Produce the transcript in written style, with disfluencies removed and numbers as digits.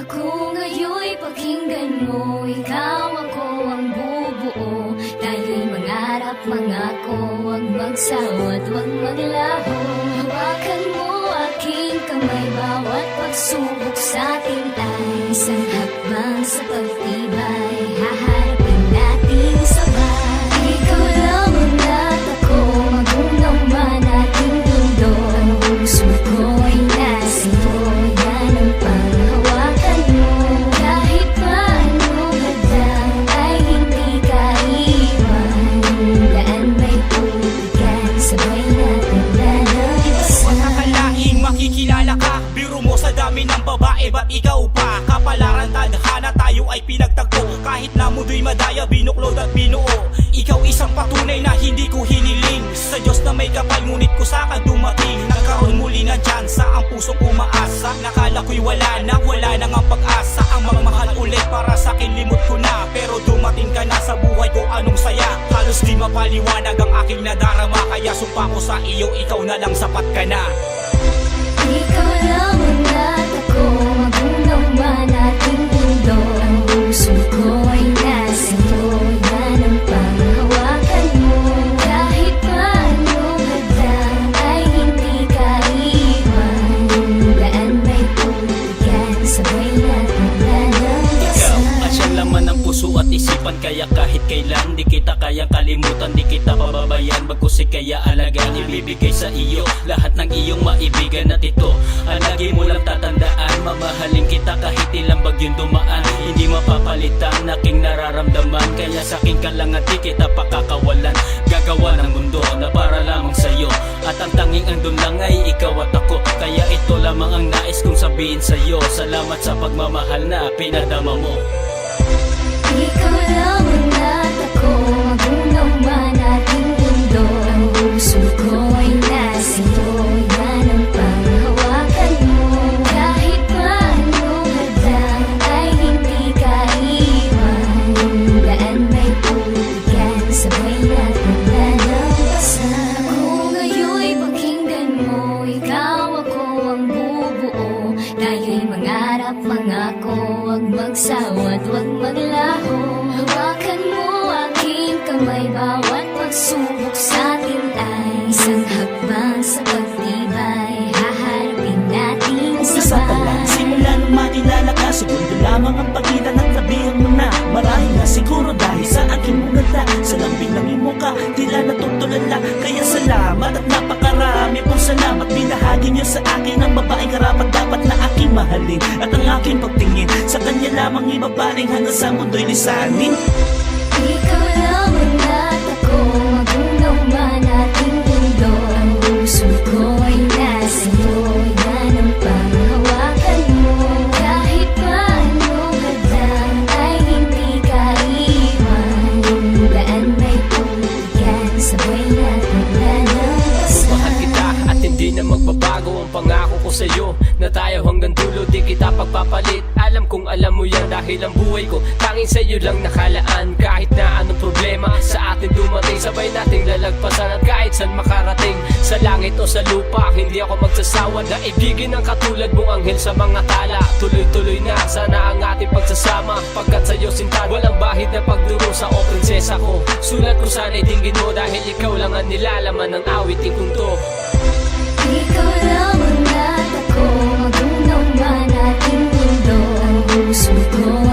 Ako ngayon'y pakinggan mo, ikaw ako ang bubuo. Tayo'y mangarap, mangako, huwag magsawa at huwag maglaho. Hawakan mo aking kamay, bawat pagsubok sa atin ay isang hakbang sa pagtibay. Haharapin natin sabay. Ikaw lamang at ako, magunaw man ating mundo. Ang puso ko'y nasa iyo, yan ang panghawakan mo. Kahit paano hadlang ay hindi ka iwan. Daan may tubigan, sabay natin lalagpasan. Akalain makikilala ka, biro mo sa dami ng babae, ba't ikaw pa? Kapalaran tadhana, tayo ay pinagtagpo. Kahit na mundo'y madaya, binuklod at binuo. Ikaw isang patunay na hindi ko hiniling. Sa Diyos na may kapal, ngunit ko saka dumating. Nagkaroon muli na tsansa, ang pusong umaasa. Nakala ko'y wala na nga pag-asa. Ang magmahal ulit para sa'kin limot ko na. Pero dumating ka na sa buhay ko, anong saya. Halos di mapaliwanag ang aking nadarama. Kaya sumpa ko sa iyo, ikaw na lang, sapat ka na. Ikaw lamang at ako, magunaw man ating mundo. Ang puso ko'y nasa iyo, yan ang panghawakan mo. Kahit paano hadlang ay hindi ka iwan. Daan may tubigan, sabay natin Ikaw lalagpasan. at siyang laman ng puso at isipan. Kaya kahit kailan di kita kayang kalimutan, di kita pababayan, bagkus kaya alagaan. Ibibigay sa iyo lahat ng iyong maibigan at ito ang lagi mo lang tatandaan. Mamahalin kita kahit ilang bagyong dumaan, hindi mapapalitan aking nararamdaman. Kaya sa aking kalangan di kita pakakawalan. Gagawa ng mundo na para lamang sa'yo, at ang tanging andun lang ay ikaw at ako. Kaya ito lamang ang nais kong sabihin sa'yo, salamat sa pagmamahal na pinadama mo. Ikaw lamang at ako, magunaw man ating mundo. Ang puso ko'y nasa iyo, yan ang panghawakan mo. Kahit paano hadlang ay hindi ka iwan. Daan may tubigan, sabay natin lalagpasan. Ako ngayon'y pakinggan mo, ikaw ako ang bubuo. Tayo'y mangarap, mangako, huwag magsawa at huwag maglaho. Hawakan mo aking kamay, bawat pagsubok sa atin ay isang hakbang sa pagtibay. Haharapin natin Isa pa lang, sabay. simula nung makilala ka, segundo lamang ang pagitan at sabihan mo na. Marahil nga siguro dahil sa aking mga ganda, sa lambing ng imo ka, tila natutulala. Kaya salamat at napakarami pong salamat. Binahagi niyo sa akin ang babaeng karapat dapat na aking mahalin. At ang aking pagtingin sa kanya lamang ibabaling hanggang sa mundo'y lisanin. Ikaw lamang at ako, magunaw man ating mundo. Ang puso ko'y nasa iyo, yan ang panghawakan mo. Kahit paano hadlang ay hindi ka iwan. Daan may tubigan, sabay natin lalagpasan. Mahal kita at hindi na magbabago ang pangako ko sa'yo, na tayo hanggang dulo di kita pagpapalit. Alam kong alam mo yan dahil ang buhay ko tanging sa'yo lang nakalaan. Kahit na anong problema sa atin dumating, sabay nating lalagpasan. At kahit saan makarating, sa langit o sa lupa, hindi ako magsasawa na ibigin ang katulad mong anghel sa mga tala. Tuloy-tuloy na sana ang ating pagsasama, pagkat sa'yo sinta walang bahid na pagdurusa o prinsesa ko. Sulat ko sana'y dinggin mo dahil ikaw lang ang nilalaman ng awitin kong to. Ikaw lamang at ako, magunaw man ating mundo. Ang puso ko'y